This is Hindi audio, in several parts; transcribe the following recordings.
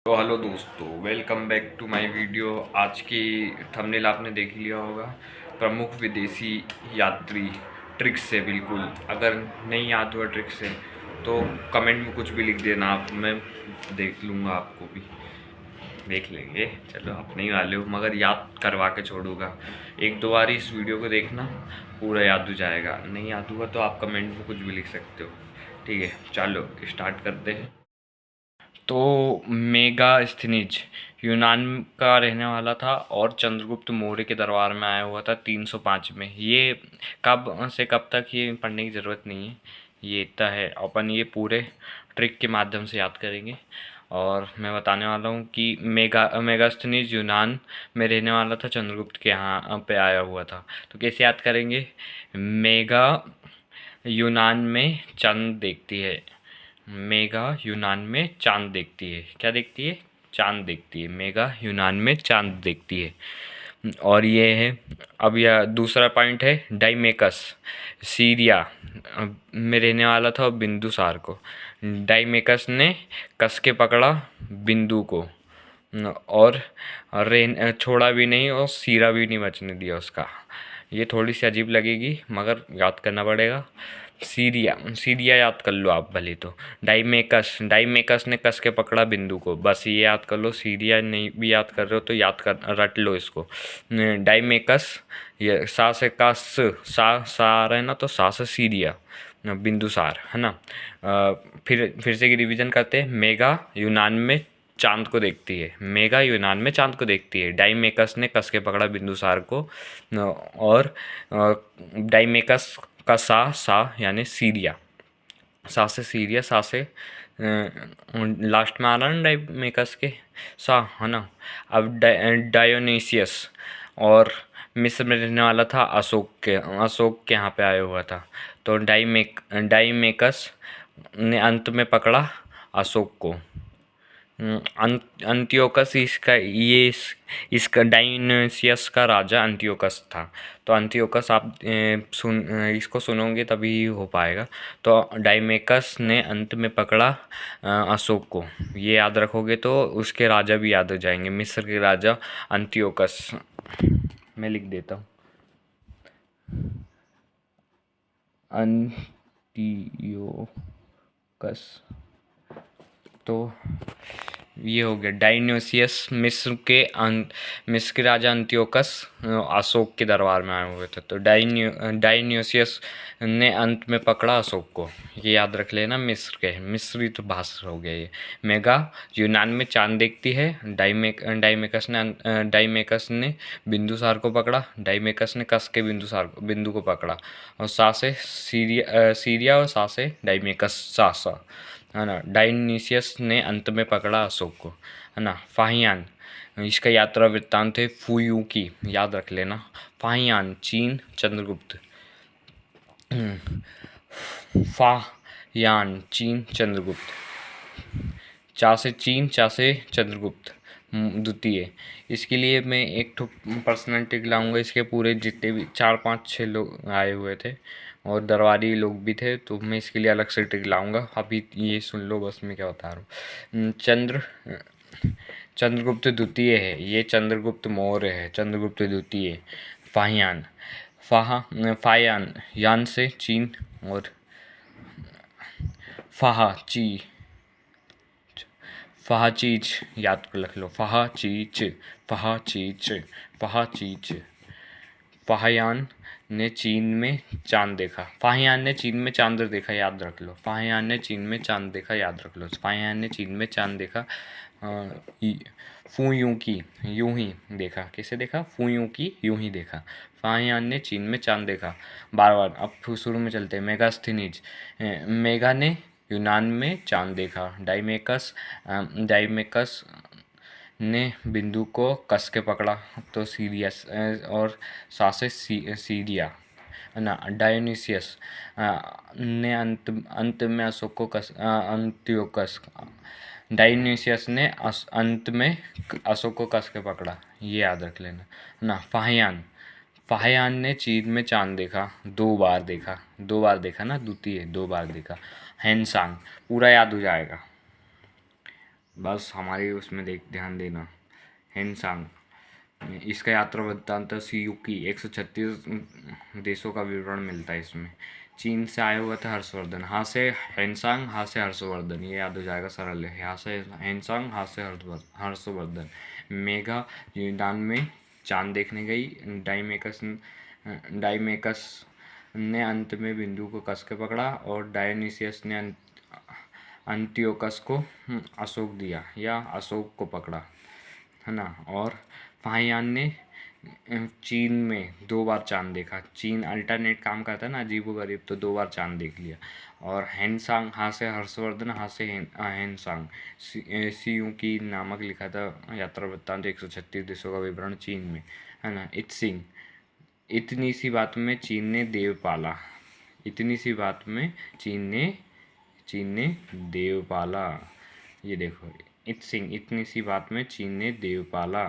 तो हेलो दोस्तों, welcome back to my video. आज की थंबनेल आपने देख लिया होगा, प्रमुख विदेशी यात्री ट्रिक से। बिल्कुल, अगर नहीं याद हुआ ट्रिक से तो कमेंट में कुछ भी लिख देना, आप मैं देख लूँगा, आपको भी देख लेंगे। चलो, आप नहीं वाले हो मगर याद करवा के छोड़ूंगा। एक दो बार इस वीडियो को देखना, पूरा याद हो जाएगा। नहीं याद हुआ तो आप कमेंट में कुछ भी लिख सकते हो। ठीक है, चलो स्टार्ट करते हैं। तो मेगास्थनीज यूनान का रहने वाला था और चंद्रगुप्त मौर्य के दरबार में आया हुआ था 305 में। ये कब से कब तक, ये पढ़ने की ज़रूरत नहीं है, ये इतना है। अपन ये पूरे ट्रिक के माध्यम से याद करेंगे। और मैं बताने वाला हूँ कि मेगास्थनीज यूनान में रहने वाला था, चंद्रगुप्त के यहाँ पे आया हुआ था। तो कैसे याद करेंगे? मेगा यूनान में चंद देखती है। मेघा यूनान में चांद देखती है। क्या देखती है? चांद देखती है। मेघा यूनान में चांद देखती है। और ये है, अब यह दूसरा पॉइंट है, डाइमेकस सीरिया में रहने वाला था बिंदुसार को। डाइमेकस ने कस के पकड़ा बिंदु को और रेन छोड़ा भी नहीं और सीरा भी नहीं बचने दिया उसका। ये थोड़ी सी अजीब लगेगी मगर याद करना पड़ेगा। सीरिया सीरिया याद कर लो आप भले। तो डाइमेकस ने कस के पकड़ा बिंदु को, बस ये याद कर लो। सीरिया नहीं भी याद कर रहे हो तो याद कर रट लो इसको। डाइमेकस, ये सा से का सा आ रहा है ना, तो सा से सीरिया, बिंदुसार है ना। फिर से रिवीजन करते हैं। मेगा यूनान में चांद को देखती है। मेगा यूनान में चांद को देखती है। डाइमेकस ने कस के पकड़ा बिंदुसार को। और डाइमेकस का सा यानी सीरिया, सा से सीरिया, सा से लास्ट में आ रहा ना डाइमेकस के, सा है ना। अब डायोनीसियस और मिस्र में रहने वाला था, अशोक के यहाँ पे आया हुआ था। तो डाइमेकस ने अंत में पकड़ा अशोक को। अंतियोकस इसका डायोनिसियस का राजा अंतियोकस था। तो अंतियोकस, आप इसको सुनोगे तभी हो पाएगा। तो डाइमेकस ने अंत में पकड़ा अशोक को। ये याद रखोगे तो उसके राजा भी याद हो जाएंगे। मिस्र के राजा अंतियोकस, मैं लिख देता हूँ, अंतियोकस। तो ये हो गया डायन्योसियस। मिस्र के राजा अंतियोकस अशोक के दरबार में आए हुए थे। तो डायन्योसियस ने अंत में पकड़ा अशोक को। ये याद रख लेना। मिस्री तो भाषा हो गया ये। मेगा यूनान में चांद देखती है। डाइमेकस ने बिंदुसार को पकड़ा। डाइमेकस ने कस के बिंदु को पकड़ा। और सा से सीरिया और सा से डाइमेकस, सा है ना। डायनीसियस ने अंत में पकड़ा अशोक को, है ना। फाहियान, इसका यात्रा वृत्तांत है फुयूकी, याद रख लेना। फाहियान चीन चंद्रगुप्त। फाहियान चीन चंद्रगुप्त। चा से चीन, चा से चंद्रगुप्त द्वितीय। इसके लिए मैं एक तो पर्सनल टिक लाऊंगा। इसके पूरे जितने भी 4-5-6 लोग आए हुए थे और दरबारी लोग भी थे, तो मैं इसके लिए अलग से ट्रिक लाऊंगा। अभी ये सुन लो बस मैं क्या बता रहा हूँ। चंद्रगुप्त द्वितीय है ये, चंद्रगुप्त मौर्य है, चंद्रगुप्त द्वितीय। फाहियान, फायान यान से चीन और फहाचीज याद रख लो। फहाचीज। फाहियान ने चीन में चांद देखा। फाहियान ने चीन में चांद देखा, याद रख लो। फाहियान ने चीन में चांद देखा, याद रख लो। फाहियान ने चीन में चांद देखा। फूयों की यूं ही देखा। कैसे देखा? फूयों की यूं ही देखा। फाहियान ने चीन में चांद देखा। बार बार। अब शुरू में चलते हैं। मेगास्थनीज, मेगा ने यूनान में चांद देखा। डाइमेकस ने बिंदु को कस के पकड़ा, तो सीरियस और सासे सीरिया, है ना। डायोनिसियस ने अंत में अशोक को अंत्योकस। डायोनिसियस ने अंत में अशोक को कस के पकड़ा, ये याद रख लेना, है ना। फाहियान ने चीन में चांद देखा, 2 बार देखा ना, द्वितीय 2 बार देखा। हैनसांग पूरा याद हो जाएगा। बस हमारे उसमें ध्यान देना। हेनसांग, इसका यात्रा वृत्तांत सीयूकी 136 देशों का विवरण मिलता है इसमें। चीन से आया हुआ था हर्षवर्धन, हाँ से हेनसांग, हाँ से हर्षवर्धन, ये याद हो जाएगा, सरल है। यहाँ से हेनसांग, हाँ से हर्षवर्धन। मेघा यूनान में चांद देखने गई। डाइमेकस ने अंत में बिंदु को कस के पकड़ा, और डायोनिसियस ने अंतियोकस को अशोक दिया या अशोक को पकड़ा, है ना। और फाहियान ने चीन में 2 बार चांद देखा। चीन अल्टरनेट काम करता है ना, अजीबोगरीब, तो 2 बार चांद देख लिया। और हेनसांग, हाँ से हर्षवर्धन, हाँ से हेनसांग। सीयू की नामक लिखा था यात्रा वृत्तांत 136 देशों का विवरण चीन में, है ना। इत्सिंग, इतनी सी बात में चीन ने देव पाला। इतनी सी बात में चीन ने देव पाला। ये देखो, इत्सिंग, इतनी सी बात में चीन ने देव पाला।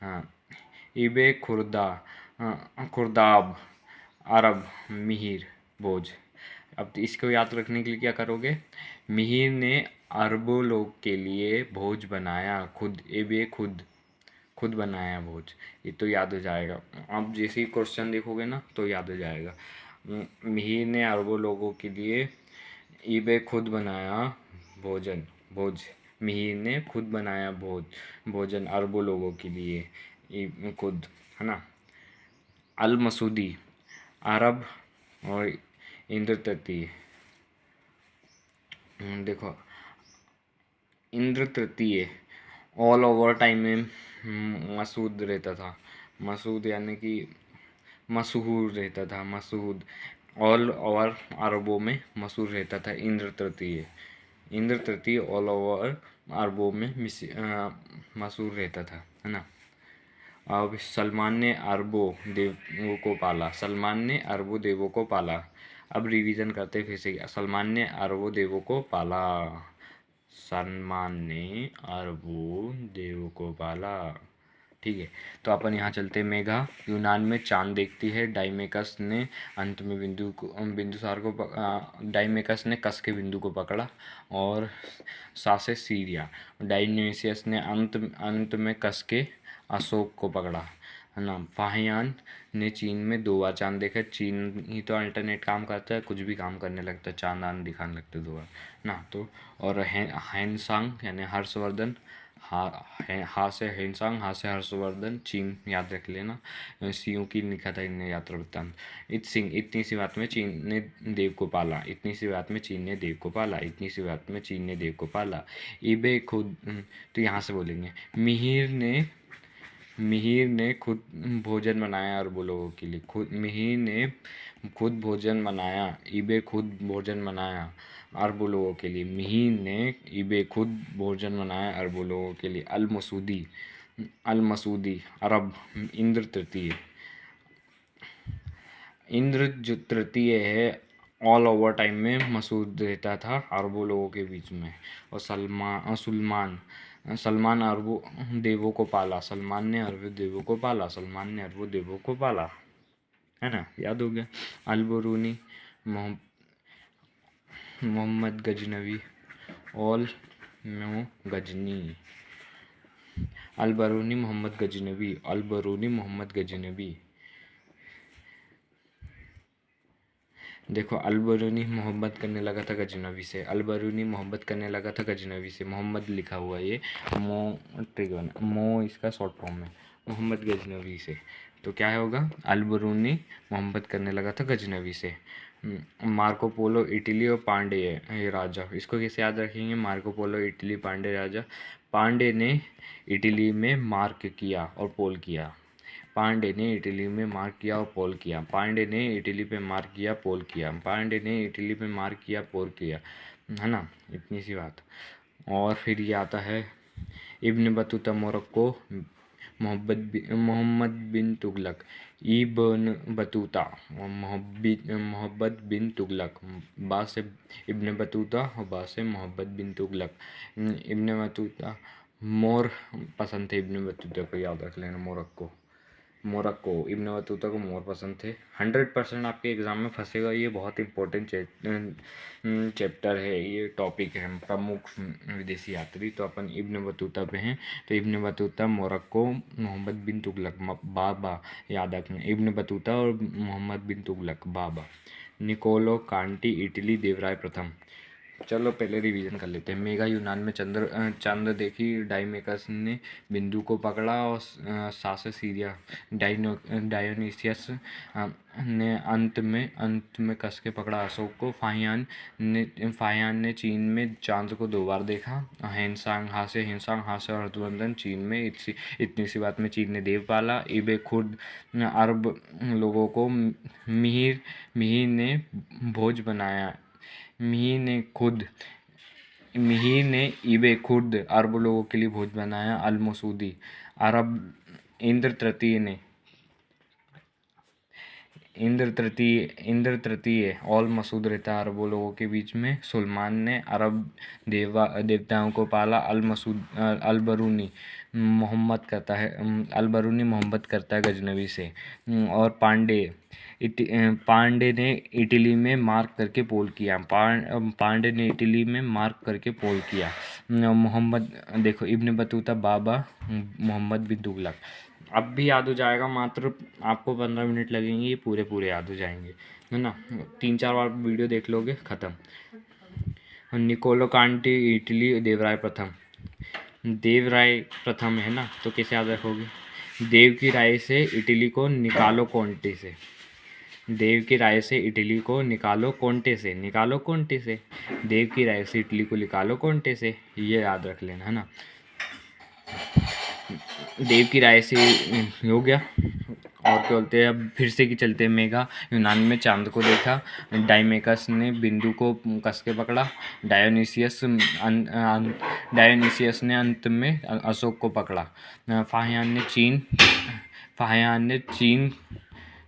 हाँ। इबे खुर्दा, खुर्दाब, अरब, मिहिर, भोज। अब इसको याद रखने के लिए क्या करोगे? मिहिर ने अरबों लोग के लिए भोज बनाया, खुद बनाया भोज। ये तो याद हो जाएगा। अब जैसे ही क्वेश्चन देखोगे ना तो याद हो जाएगा। मिहिर ने अरबों लोगों के लिए ईबे खुद बनाया भोज। मिहिर ने खुद बनाया भोजन अरबों लोगों के लिए, खुद, है ना। अल मसूदी, अरब और इंद्र तृतीय। देखो, इंद्र तृतीय ऑल ओवर टाइम में मसूद रहता था। मसूद यानी कि मशहूर रहता था, मसूद। ऑल ओवर अरबों में मशहूर रहता था इंद्र तृतीय ऑल ओवर अरबों में मशहूर रहता था, है ना। अब सलमान ने अरबों देवों को पाला। सलमान ने अरबों देवों को पाला। अब रिवीजन करते फिर से। सलमान ने अरबों देवों को पाला। सलमान ने अरबों देवों को पाला। ठीक है, तो अपन यहाँ चलते। मेघा यूनान में चांद देखती है। डाइमेकस ने अंत में बिंदुसार को डाइमेकस ने कस के बिंदु को पकड़ा। और सासे सीरिया, डायन्यूसियस ने अंत में कस के अशोक को पकड़ा, है ना। फाहियान ने चीन में 2 बार चांद देखा। चीन ही तो अल्टरनेट काम करता है, कुछ भी काम करने लगता है, चांद आंद दिखाने लगते 2 बार ना। तो और हेनसांग यानी हर्षवर्धन, हा से हेनसांग, हा से हर्षवर्धन, चीन याद रख लेना। सीयू की लिखा था इनने यात्रा वृत्तांत। सिंह, इतनी सी बात में चीन ने देव को पाला। इतनी सी बात में चीन ने देव को पाला। इतनी सी बात में चीन ने देव को पाला। इबे खुद, तो यहाँ से बोलेंगे। मिहिर ने खुद भोजन बनाया अरबों लोगों के लिए। मिहिर ने खुद भोजन बनाया। इबे खुद भोजन बनाया अरबों लोगों के लिए। मिहिर ने इबे खुद भोजन बनाया अरबों लोगों के लिए। अल मसूदी, अरब, इंद्र तृतीय। इंद्र जो तृतीय है, ऑल ओवर टाइम में मसूद रहता था अरबों लोगों के बीच में। और सलमान अरबों देवों को पाला। सलमान ने अरबों देवों को पाला। सलमान ने अरबों देवों को पाला, है ना, याद हो गया। अलबरूनी मोहम्मद गजनवी, ऑल मो गजनी। अलबरूनी मोहम्मद गजनवी, अलबरूनी मोहम्मद गजनवी। देखो, अलबरूनी मोहब्बत करने लगा था गजनवी से। अलबरूनी मोहब्बत करने लगा था गजनवी से। मोहम्मद लिखा हुआ ये, मो इसका शॉर्ट फॉर्म है, मोहम्मद गजनवी से। तो क्या होगा? अलबरूनी मोहब्बत करने लगा था गजनवी से। मार्को पोलो इटली और पांडे राजा, इसको कैसे याद रखेंगे? मार्को पोलो इटली, पांडे राजा। पांडे ने इटली में मार्क किया और पोल किया। पांडे ने इटली में मार्क किया और पोल किया। पांडे ने इटली पे मार्क किया, पोल किया। पांडे ने इटली पे मार्क किया, पोल किया, है ना। इतनी सी बात। और फिर ये आता है इब्न बतूता मोरक्को, मोहम्मद बिन तुगलक। इब्न बतूता, मोहब्बत बिन तुगलक। बा से इब्न बतूता और बा से मोहब्बत बिन तुगलक। इब्न बतूता, मोर पसंद थे इब्न बतूता को, याद रख लेना, मोरक्को। मोरक्को, इब्न बतूता को मोर पसंद थे। 100% आपके एग्ज़ाम में फंसेगा, ये बहुत इंपॉर्टेंट चैप्टर है, ये टॉपिक है प्रमुख विदेशी यात्री। तो अपन इब्न बतूता पे हैं, तो इब्न बतूता, मोरक्को, मोहम्मद बिन तुगलक, बाबा याद रखना, इब्न बतूता और मोहम्मद बिन तुगलक, बाबा। निकोलो कांटी, इटली, देवराय प्रथम। चलो पहले रिवीजन कर लेते हैं। मेगा यूनान में चंद्र देखी, डाइमेकस ने बिंदु को पकड़ा, और सासे सीरिया डायोनीसियस ने अंत में कस के पकड़ा अशोक को। फाहियान ने चीन में चांद को 2 बार देखा। हेनसांग हासे और हर्षवर्धन चीन में। इतनी सी बात में चीन ने देव पाला। इबे खुद अरब लोगों को मिहिर ने भोज बनाया। मिहिर ने इबे खुद अरब लोगों के लिए भोज बनाया। अल मसूदी अरब इंद्र तृतीय ऑल मसूद रहता है अरबों लोगों के बीच में। सुलेमान ने अरब देवताओं को पाला। अल बरूनी मोहम्मद करता है गजनवी से। और पांडे ने इटली में मार्क करके पोल किया। मोहम्मद देखो, इब्न बतूता, बाबा, मोहम्मद बिन तुगलक। अब भी याद हो जाएगा, मात्र आपको 15 मिनट लगेंगे, ये पूरे याद हो जाएंगे, है ना। 3-4 बार वीडियो देख लोगे, ख़त्म। निकोलो कांटी, इटली, देवराय प्रथम है ना, तो कैसे याद रखोगे? देव की राय से इटली को निकालो कोंटे से। देव की राय से इटली को निकालो कोंटे से। देव की राय से इटली को निकालो कोंटे से, ये याद रख लेना, है ना। देव की राय से हो गया। और क्या बोलते हैं, अब फिर से कि चलते हैं। मेगा यूनान में चांद को देखा। डाइमेकस ने बिंदु को कस के पकड़ा। डायोनीसियस ने अंत में अशोक को पकड़ा। फाहियान ने चीन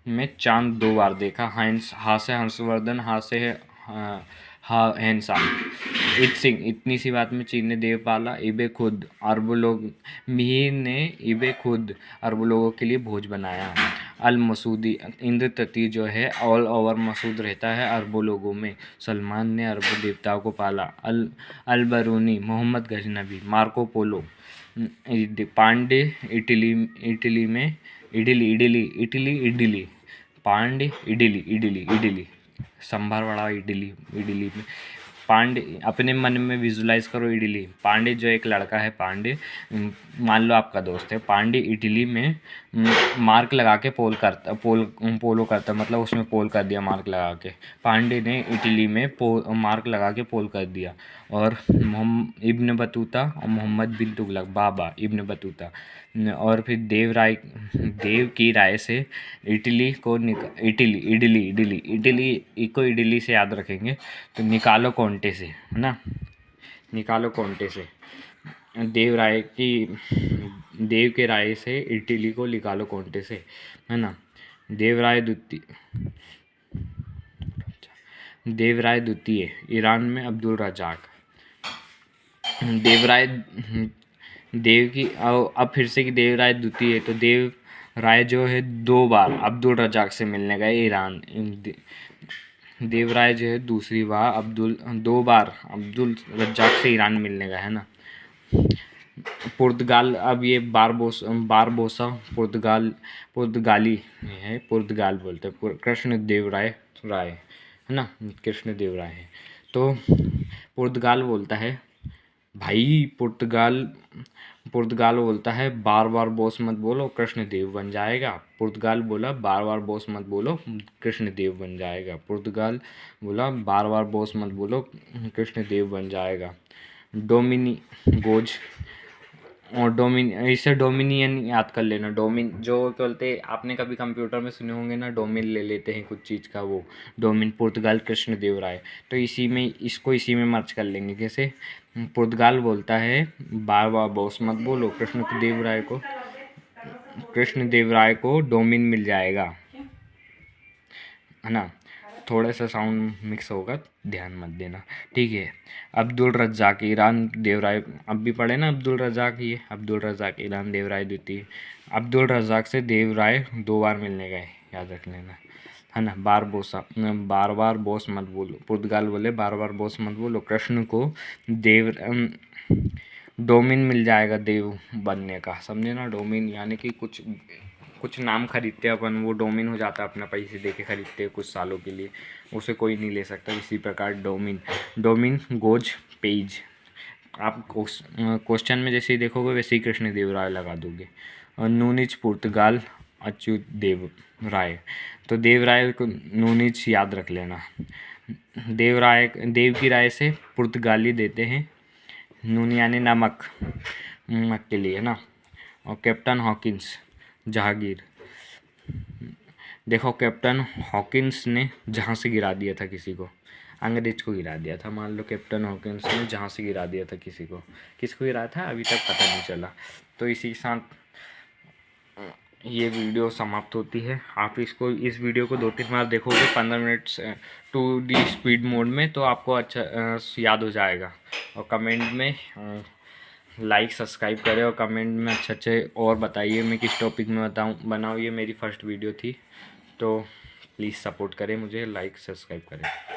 में चांद 2 बार देखा। हासे हर्षवर्धन, हेनसांग। इतनी सी बात में चीन ने देव पाला। मिहिर ने इबे खुद अरब लोगों के लिए भोज बनाया। अल मसूदी इंद्र तृतीय जो है ऑल ओवर मसूद रहता है अरबों लोगों में। सलमान ने अरब देवताओं को पाला। Al Biruni Mohammed Ghaznavi. Marco Polo. Pandey idli Pandey idli sambar vada idli में। पांडे अपने मन में विजुलाइज करो इडली। पांडे जो एक लड़का है, पांडे मान लो आपका दोस्त है। पांडे इटली में मार्क लगा के पोलो करता, मतलब उसमें पोल कर दिया मार्क लगा के। पांडे ने इटली में मार्क लगा के पोल कर दिया। और इब्न बतूता और मोहम्मद बिन तुगलक, बाबा इब्न बतूता। और फिर देव की राय से इटली को इडली से याद रखेंगे, तो निकालो कोंटे से, है ना। निकालो कोंटे से। देव के राय से इटली को निकालो कोंटे से, है ना। देवराय द्वितीय ईरान में अब्दुल रज़ाक। देव की अब फिर से कि देवराय द्वितीय है, तो देव राय जो है 2 बार अब्दुल रज़ाक से मिलने गए ईरान। देवराय जो है दूसरी बार 2 बार अब्दुल रज़ाक से ईरान मिलने गया, है ना। पुर्तगाल, अब ये बारबोसा पुर्तगाली है, पुर्तगाल बोलते हैं। कृष्णदेव राय है ना, कृष्णदेव राय है। तो पुर्तगाल बोलता है, भाई पुर्तगाल बोलता है बार बॉस मत बोलो, कृष्णदेव बन जाएगा। पुर्तगाल बोला बार बॉस मत बोलो, कृष्णदेव बन जाएगा। पुर्तगाल बोला बार बॉस मत बोलो, कृष्णदेव बन जाएगा। डोमिनी गोज और इसे डोमिनियन याद कर लेना। जो बोलते आपने कभी कंप्यूटर में सुने होंगे ना, डोमिन ले लेते हैं कुछ चीज़ का, वो डोमिन। पुर्तगाल कृष्णदेव राय, तो इसी में मर्ज कर लेंगे। कैसे? पुर्तगाल बोलता है बार बॉस मत बोलो, कृष्णदेव राय को डोमिन मिल जाएगा, है ना। थोड़ा सा साउंड मिक्स होगा, ध्यान मत देना, ठीक है। अब्दुल रज़्ज़ाक़ ईरान देवराय, अब भी पढ़े ना अब्दुल रज़्ज़ाक़, ये अब्दुल रज़्ज़ाक़ ईरान देवराय द्वितीय। अब्दुल रज़्ज़ाक़ से देवराय 2 बार मिलने गए, याद रख लेना, है ना। बारबोसा, बार बार बॉस मत बोलो, पुर्तगाल बोले बार बार बॉस मत बोलो। कृष्ण को देव डोमिन मिल जाएगा देव बनने का, समझे ना। डोमिन यानी कि कुछ नाम खरीदते हैं अपन, वो डोमिन हो जाता है, अपना पैसे दे के खरीदते हैं कुछ सालों के लिए, उसे कोई नहीं ले सकता। इसी प्रकार डोमिन गोज पेज, आप क्वेश्चन में जैसे ही देखोगे वैसे ही कृष्ण देव राय लगा दोगे। और नूनिच पुर्तगाल अच्युत देव राय, तो देव राय को नूनिच याद रख लेना। देव की राय से पुर्तगाली देते हैं, नून यानी नमक, नमक के लिए ना। और कैप्टन हॉकिंस जहांगीर, देखो कैप्टन हॉकिंस ने जहाँ से गिरा दिया था किसी को, अंग्रेज को गिरा दिया था। मान लो कैप्टन हॉकिंस ने जहाँ से गिरा दिया था किसी को, किसको गिराया था अभी तक पता नहीं चला। तो इसी के साथ ये वीडियो समाप्त होती है। आप इस वीडियो को 2-3 बार देखोगे 15 मिनट 2D स्पीड मोड में, तो आपको अच्छा याद हो जाएगा। और कमेंट में लाइक सब्सक्राइब करें, और कमेंट में अच्छे और बताइए मैं किस टॉपिक में बनाऊँ। ये मेरी फर्स्ट वीडियो थी, तो प्लीज़ सपोर्ट करें मुझे, लाइक सब्सक्राइब करें।